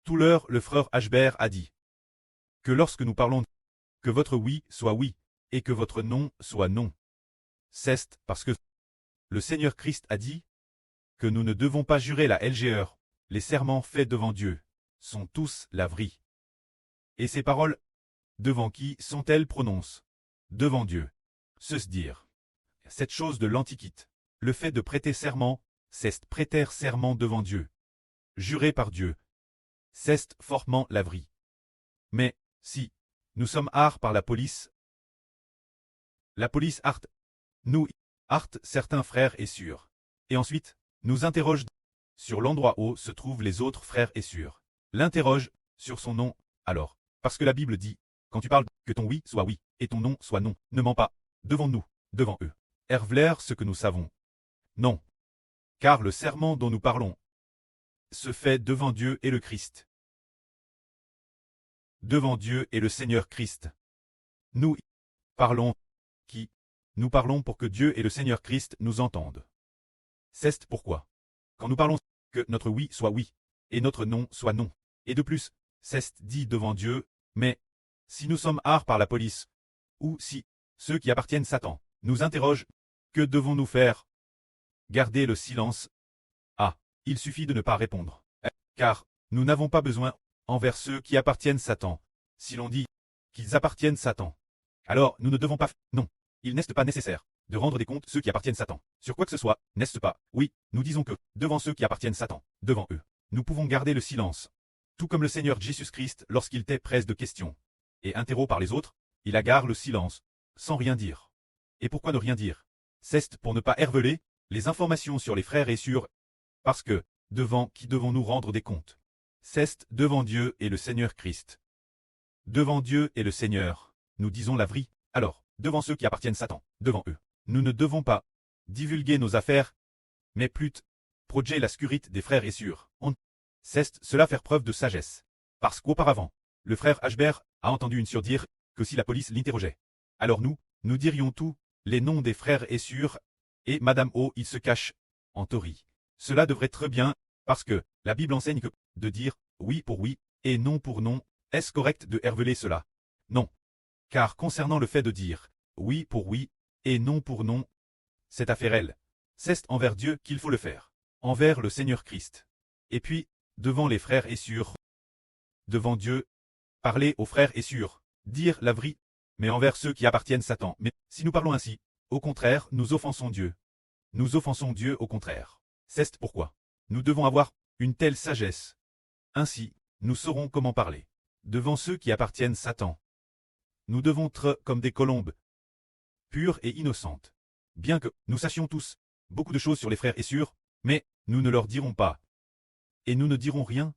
Tout l'heure, le frère Ashbert a dit que lorsque nous parlons, que votre oui soit oui, et que votre non soit non. C'est parce que le Seigneur Christ a dit que nous ne devons pas jurer la LGR. Les serments faits devant Dieu sont tous la vraie. Et ces paroles, devant qui sont-elles prononcées? Devant Dieu. Se dire. Cette chose de l'Antiquité, le fait de prêter serment, c'est prêter serment devant Dieu. Jurer par Dieu. C'est fortement la vraie. Mais, si, nous sommes art par la police art, nous, art certains frères et sœurs. Et ensuite, nous interroge sur l'endroit où se trouvent les autres frères et sœurs. L'interroge sur son nom, alors, parce que la Bible dit, quand tu parles, que ton oui soit oui, et ton non soit non, ne mens pas, devant nous, devant eux. Hervler ce que nous savons. Non. Car le serment dont nous parlons se fait devant Dieu et le Christ. Devant Dieu et le Seigneur Christ. Nous parlons, qui? Nous parlons pour que Dieu et le Seigneur Christ nous entendent. C'est pourquoi, quand nous parlons, que notre oui soit oui, et notre non soit non. Et de plus, c'est dit devant Dieu, mais, si nous sommes art par la police, ou si, ceux qui appartiennent Satan, nous interrogent, que devons-nous faire? Garder le silence. Ah, il suffit de ne pas répondre. Car, nous n'avons pas besoin, envers ceux qui appartiennent Satan, si l'on dit, qu'ils appartiennent Satan. Alors, nous ne devons pas, non, il n'est pas nécessaire, de rendre des comptes ceux qui appartiennent Satan. Sur quoi que ce soit, n'est-ce pas? Oui, nous disons que, devant ceux qui appartiennent Satan, devant eux, nous pouvons garder le silence. Tout comme le Seigneur Jésus-Christ lorsqu'il était presse de questions, et interrogé par les autres, il agarre le silence, sans rien dire. Et pourquoi ne rien dire? C'est pour ne pas herveler les informations sur les frères et sur, parce que, devant qui devons-nous rendre des comptes? C'est devant Dieu et le Seigneur Christ. Devant Dieu et le Seigneur, nous disons la vraie. Alors, devant ceux qui appartiennent Satan, devant eux, nous ne devons pas divulguer nos affaires, mais plutôt protéger la sécurité des frères et sœurs. On cesse cela faire preuve de sagesse. Parce qu'auparavant, le frère Ashbert a entendu une sœur dire que si la police l'interrogeait, alors nous dirions tous les noms des frères et sœurs, et Madame O, il se cache, en théorie. Cela devrait être bien, parce que la Bible enseigne que de dire oui pour oui et non pour non, est-ce correct de herveler cela? Non. Car concernant le fait de dire oui pour oui et non pour non, c'est affaire elle. C'est envers Dieu qu'il faut le faire, envers le Seigneur Christ. Et puis, devant les frères et sœurs, devant Dieu, parler aux frères et sœurs, dire la vraie, mais envers ceux qui appartiennent Satan. Mais si nous parlons ainsi, au contraire, nous offensons Dieu. Nous offensons Dieu au contraire. C'est pourquoi nous devons avoir une telle sagesse. Ainsi, nous saurons comment parler. Devant ceux qui appartiennent Satan. Nous devons être comme des colombes, pures et innocentes. Bien que nous sachions tous beaucoup de choses sur les frères et sœurs, mais nous ne leur dirons pas. Et nous ne dirons rien.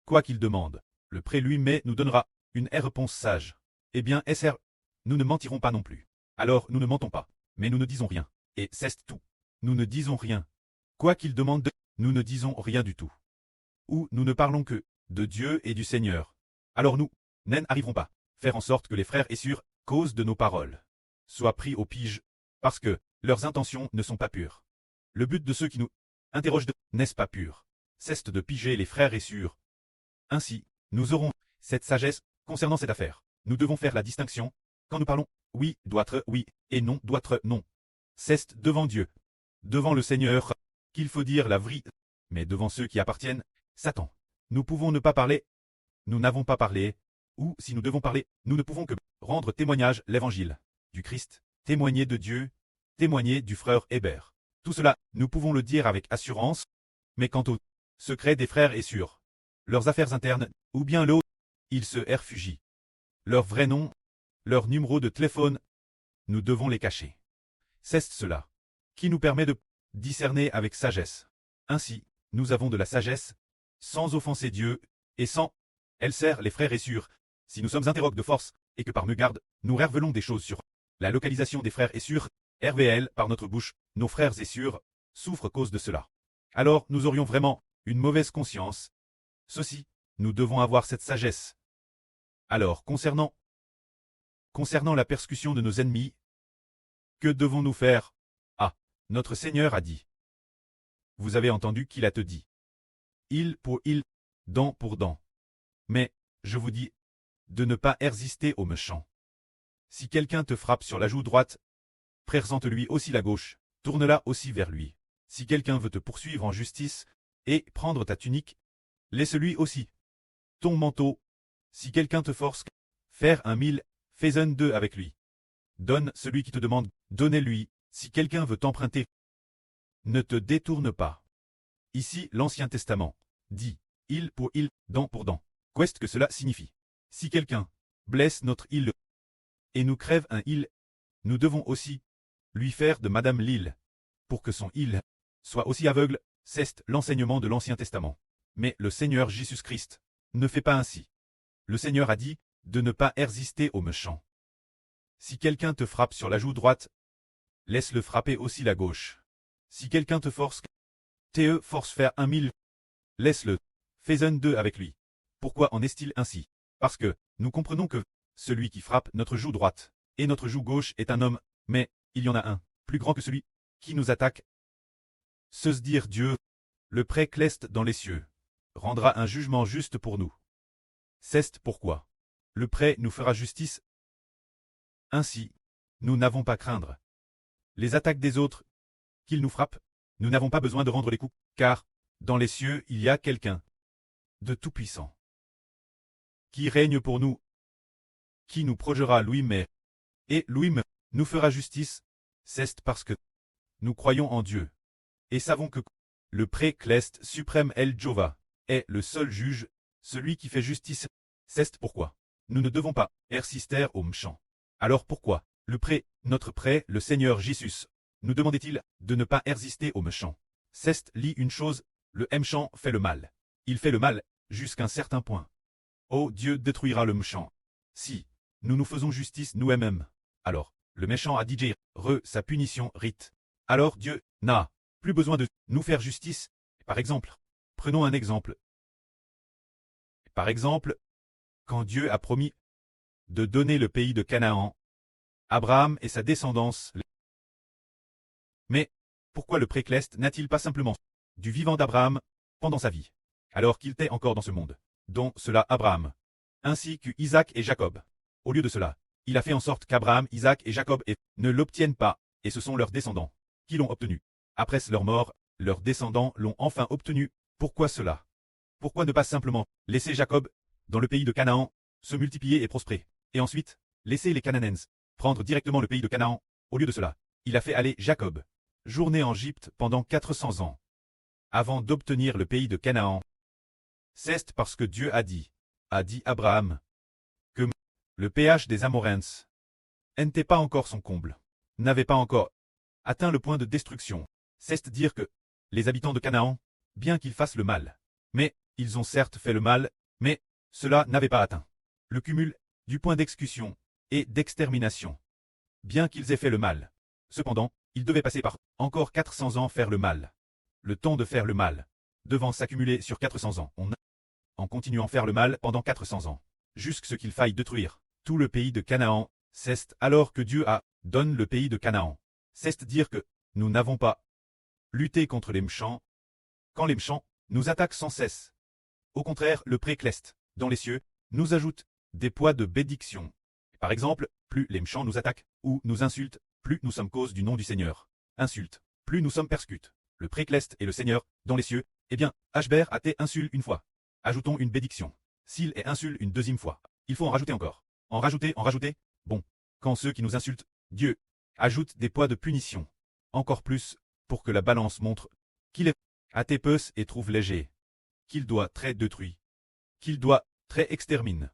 Quoi qu'ils demandent, le pré lui-même nous donnera une réponse sage. Eh bien, SR, nous ne mentirons pas non plus. Alors nous ne mentons pas, mais nous ne disons rien. Et c'est tout. Nous ne disons rien. Quoi qu'ils demandent, nous ne disons rien du tout. Ou nous ne parlons que de Dieu et du Seigneur. Alors nous n'arriverons pas faire en sorte que les frères et sœurs, cause de nos paroles, soient pris au pige, parce que leurs intentions ne sont pas pures. Le but de ceux qui nous interrogent n'est-ce pas pur? C'est de piger les frères et sœurs. Ainsi, nous aurons cette sagesse concernant cette affaire. Nous devons faire la distinction. Quand nous parlons oui doit être oui et non doit être non. C'est devant Dieu, devant le Seigneur, qu'il faut dire la vraie. Mais devant ceux qui appartiennent Satan, nous pouvons ne pas parler. Nous n'avons pas parlé. Ou si nous devons parler, nous ne pouvons que rendre témoignage l'évangile du Christ, témoigner de Dieu, témoigner du frère Hébert. Tout cela, nous pouvons le dire avec assurance, mais quant aux secrets des frères et sœurs, leurs affaires internes, ou bien l'autre, ils se réfugient. Leur vrai nom, leur numéro de téléphone, nous devons les cacher. C'est cela qui nous permet de discerner avec sagesse. Ainsi, nous avons de la sagesse, sans offenser Dieu, et sans elle sert les frères et sœurs. Si nous sommes interrogués de force, et que par mégarde, nous révélons des choses sur la localisation des frères et sœurs, RVL par notre bouche, nos frères et sœurs souffrent à cause de cela. Alors nous aurions vraiment une mauvaise conscience. Ceci, nous devons avoir cette sagesse. Alors, concernant la persécution de nos ennemis, que devons-nous faire? Ah, notre Seigneur a dit. Vous avez entendu qu'il a te dit. Il pour il, dent pour dent. Mais, je vous dis, de ne pas résister aux méchants. Si quelqu'un te frappe sur la joue droite, présente-lui aussi la gauche, tourne-la aussi vers lui. Si quelqu'un veut te poursuivre en justice, et prendre ta tunique, laisse-lui aussi ton manteau. Si quelqu'un te force, faire 1 000, fais-en 2 avec lui. Donne celui qui te demande, donnez-lui. Si quelqu'un veut t'emprunter, ne te détourne pas. Ici, l'Ancien Testament dit il pour il, dent pour dent. Qu'est-ce que cela signifie? Si quelqu'un blesse notre il et nous crève un il, nous devons aussi lui faire de Madame l'île, pour que son il soit aussi aveugle. C'est l'enseignement de l'Ancien Testament. Mais le Seigneur Jésus-Christ ne fait pas ainsi. Le Seigneur a dit de ne pas résister aux méchants. Si quelqu'un te frappe sur la joue droite, laisse-le frapper aussi la gauche. Si quelqu'un te force faire 1 000, laisse-le, fais-en 2 avec lui. Pourquoi en est-il ainsi? Parce que nous comprenons que celui qui frappe notre joue droite et notre joue gauche est un homme, mais il y en a un, plus grand que celui qui nous attaque. Se dire Dieu, le précleste dans les cieux, rendra un jugement juste pour nous. C'est pourquoi le pré nous fera justice. Ainsi, nous n'avons pas à craindre les attaques des autres, qu'ils nous frappent. Nous n'avons pas besoin de rendre les coups, car, dans les cieux, il y a quelqu'un de tout-puissant qui règne pour nous, qui nous progera lui-même, et lui-même nous fera justice. C'est parce que nous croyons en Dieu, et savons que le précleste suprême El Jova est le seul juge, celui qui fait justice. C'est pourquoi nous ne devons pas résister aux méchants. Alors pourquoi notre pré, le Seigneur Jésus, nous demandait-il de ne pas résister aux méchants? C'est lit une chose, le méchant fait le mal. Il fait le mal, jusqu'à un certain point. Oh, Dieu détruira le méchant. Si nous nous faisons justice nous-mêmes, alors le méchant a dit sa punition rite. Alors Dieu n'a plus besoin de nous faire justice. Par exemple, prenons un exemple. Par exemple, quand Dieu a promis de donner le pays de Canaan, Abraham et sa descendance. Mais pourquoi le précleste n'a-t-il pas simplement du vivant d'Abraham pendant sa vie, alors qu'il était encore dans ce monde, dont cela Abraham, ainsi que Isaac et Jacob? Au lieu de cela, il a fait en sorte qu'Abraham, Isaac et Jacob ne l'obtiennent pas, et ce sont leurs descendants qui l'ont obtenu. Après leur mort, leurs descendants l'ont enfin obtenu. Pourquoi cela? Pourquoi ne pas simplement laisser Jacob, dans le pays de Canaan, se multiplier et prospérer, et ensuite laisser les Cananéens prendre directement le pays de Canaan? Au lieu de cela, il a fait aller Jacob journée en Égypte pendant 400 ans, avant d'obtenir le pays de Canaan. C'est parce que Dieu a dit Abraham, que le péage des Amoréens n'était pas encore son comble, n'avait pas encore atteint le point de destruction. C'est dire que les habitants de Canaan, bien qu'ils fassent le mal, mais ils ont certes fait le mal, mais cela n'avait pas atteint le cumul du point d'exécution et d'extermination. Bien qu'ils aient fait le mal, cependant, ils devaient passer par encore 400 ans faire le mal. Le temps de faire le mal devant s'accumuler sur 400 ans. En continuant à faire le mal pendant 400 ans, jusqu'à ce qu'il faille détruire tout le pays de Canaan. C'est alors que Dieu donne le pays de Canaan. C'est dire que nous n'avons pas lutté contre les méchants quand les méchants nous attaquent sans cesse. Au contraire, le précleste, dans les cieux, nous ajoute des poids de bénédiction. Par exemple, plus les méchants nous attaquent ou nous insultent, plus nous sommes cause du nom du Seigneur. Insulte, plus nous sommes persécutés. Le précleste et le Seigneur, dans les cieux, eh bien, Hber a été insulte une fois. Ajoutons une bénédiction. S'il est insulte une deuxième fois, il faut en rajouter encore. En rajouter. Bon, quand ceux qui nous insultent, Dieu ajoute des poids de punition. Encore plus, pour que la balance montre qu'il est atépus et trouve léger, qu'il doit très détruit, qu'il doit très extermine.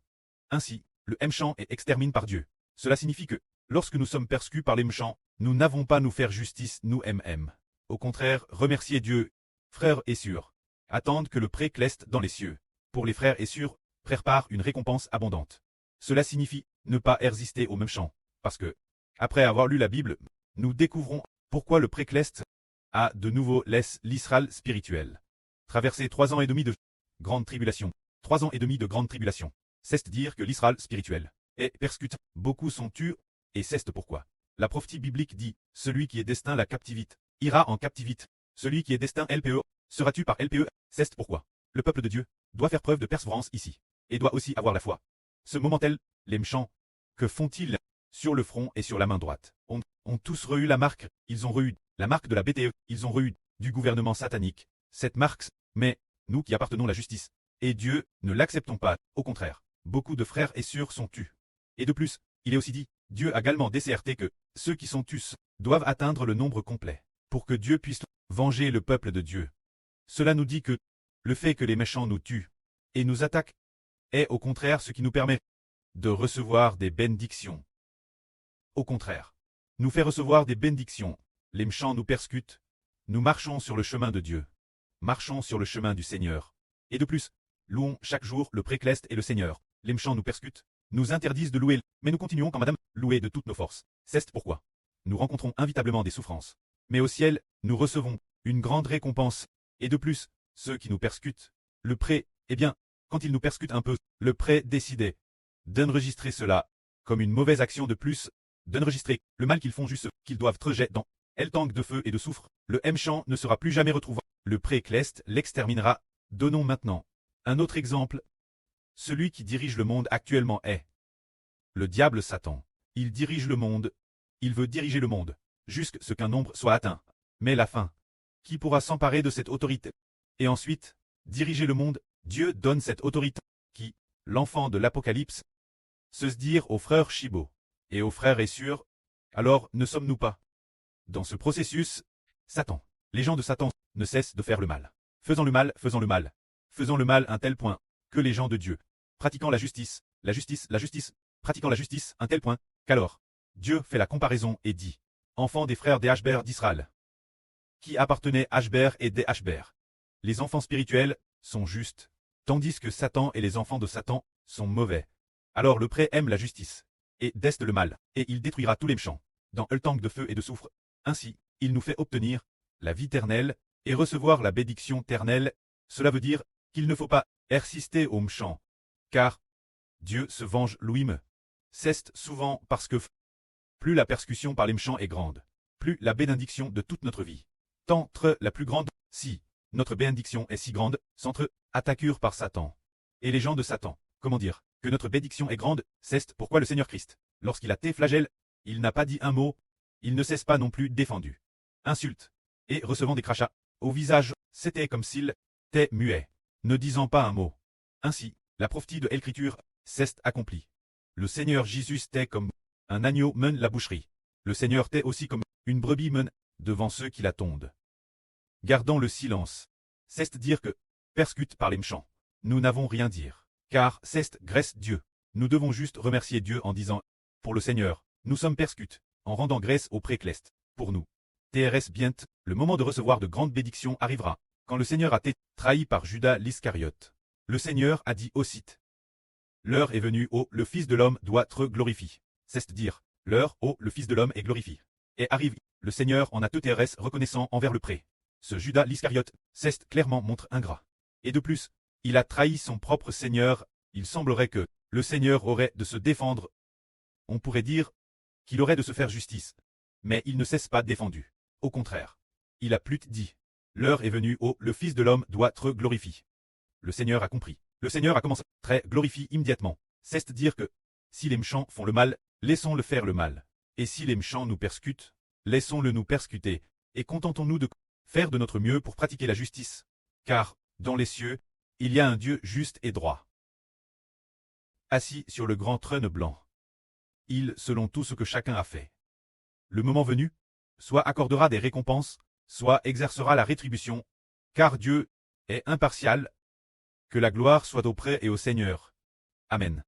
Ainsi, le méchant est exterminé par Dieu. Cela signifie que, lorsque nous sommes persécutés par les méchants, nous n'avons pas à nous faire justice nous-mêmes. Au contraire, remercier Dieu, frères et sœurs, attendent que le précleste dans les cieux, pour les frères et sœurs, prépare une récompense abondante. Cela signifie ne pas résister aux méchants, parce que, après avoir lu la Bible, nous découvrons pourquoi le précleste a de nouveau laisse l'Israël spirituel. Traverser 3 ans et demi de grande tribulation. 3 ans et demi de grande tribulation. C'est dire que l'Israël spirituel est persécuté. Beaucoup sont tués, et c'est pourquoi la prophétie biblique dit celui qui est destin la captivité ira en captivité. Celui qui est destin LPE sera tué par LPE. C'est pourquoi le peuple de Dieu doit faire preuve de persévérance ici. et doit aussi avoir la foi. Ce moment-tel, les méchants, que font-ils? Sur le front et sur la main droite, ont tous reçu la marque, ils ont reçu la marque de la BTE, ils ont reçu du gouvernement satanique. Cette marque, mais nous qui appartenons à la justice, et Dieu, ne l'acceptons pas, au contraire. Beaucoup de frères et sœurs sont tus. Et de plus, il est aussi dit, Dieu a également décerté que ceux qui sont tus doivent atteindre le nombre complet, pour que Dieu puisse venger le peuple de Dieu. Cela nous dit que le fait que les méchants nous tuent et nous attaquent est au contraire ce qui nous permet de recevoir des bénédictions. Au contraire, nous fait recevoir des bénédictions. Les méchants nous persécutent. Nous marchons sur le chemin de Dieu. Marchons sur le chemin du Seigneur. Et de plus, louons chaque jour le précleste et le Seigneur. Les méchants nous persécutent, nous interdisent de louer, mais nous continuons quand madame, louer de toutes nos forces. C'est pourquoi nous rencontrons inévitablement des souffrances. Mais au ciel, nous recevons une grande récompense. Et de plus, ceux qui nous persécutent, le prêt, eh bien, quand ils nous persécutent un peu, le prêt décidait d'enregistrer cela comme une mauvaise action de plus, d'enregistrer le mal qu'ils font juste qu'ils doivent rejeter dans elle tangue de feu et de soufre. Le méchant ne sera plus jamais retrouvé. Le précleste l'exterminera. Donnons maintenant un autre exemple. Celui qui dirige le monde actuellement est le diable Satan. Il dirige le monde. Il veut diriger le monde, jusqu'à ce qu'un nombre soit atteint. Mais la fin, qui pourra s'emparer de cette autorité? Et ensuite, diriger le monde, Dieu donne cette autorité, qui, l'enfant de l'Apocalypse, se dire aux frères Shibo, et aux frères Essur, alors ne sommes-nous pas dans ce processus? Satan, les gens de Satan, ne cessent de faire le mal. Faisant le mal, faisant le mal. Faisant le mal à un tel point, que les gens de Dieu, pratiquant la justice, pratiquant la justice à un tel point, qu'alors, Dieu fait la comparaison et dit, enfants des frères des Hber d'Israël, qui appartenaient à Hber et des Hber. Les enfants spirituels sont justes, tandis que Satan et les enfants de Satan sont mauvais. Alors le prêt aime la justice, et déteste le mal, et il détruira tous les méchants, dans le tank de feu et de soufre. Ainsi, il nous fait obtenir la vie éternelle, et recevoir la bénédiction éternelle. Cela veut dire qu'il ne faut pas persister aux méchants, car Dieu se venge lui-même. C'est souvent parce que plus la persécution par les méchants est grande, plus la bénédiction de toute notre vie. Tant la plus grande, si notre bénédiction est si grande, s'entre attaquure par Satan. Et les gens de Satan, comment dire, que notre bénédiction est grande, c'est pourquoi le Seigneur Christ, lorsqu'il a été flagelle, il n'a pas dit un mot, il ne cesse pas non plus défendu. Insulte, et recevant des crachats, au visage, c'était comme s'il était muet, ne disant pas un mot. Ainsi, la prophétie de l'Écriture s'est accomplie. Le Seigneur Jésus était comme un agneau mène la boucherie. Le Seigneur était aussi comme une brebis mène devant ceux qui l'attendent. Gardons le silence. C'est dire que, persécutés par les méchants, nous n'avons rien dire. Car c'est grâce Dieu. Nous devons juste remercier Dieu en disant, pour le Seigneur, nous sommes persécutés, en rendant grâce au précleste. Pour nous, TRS bientôt, le moment de recevoir de grandes bénédictions arrivera, quand le Seigneur a été trahi par Judas l'Iscariote. Le Seigneur a dit aussi, l'heure est venue, ô le Fils de l'homme doit être glorifié. C'est dire, l'heure, ô le Fils de l'homme est glorifié. Et arrive, le Seigneur en a tout TRS reconnaissant envers le pré. Ce Judas l'Iscariote, c'est clairement montre ingrat. Et de plus, il a trahi son propre Seigneur, il semblerait que le Seigneur aurait de se défendre. On pourrait dire qu'il aurait de se faire justice. Mais il ne cesse pas défendu. Au contraire, il a plus dit, l'heure est venue, ô le Fils de l'homme doit être glorifié. Le Seigneur a compris. Le Seigneur a commencé, très glorifie immédiatement. C'est dire que, si les méchants font le mal, laissons-le faire le mal. Et si les méchants nous persécutent, laissons-le nous persécuter, et contentons-nous de faire de notre mieux pour pratiquer la justice. Car, dans les cieux, il y a un Dieu juste et droit. Assis sur le grand trône blanc. Il, selon tout ce que chacun a fait. Le moment venu, soit accordera des récompenses, soit exercera la rétribution, car Dieu est impartial. Que la gloire soit auprès et au Seigneur. Amen.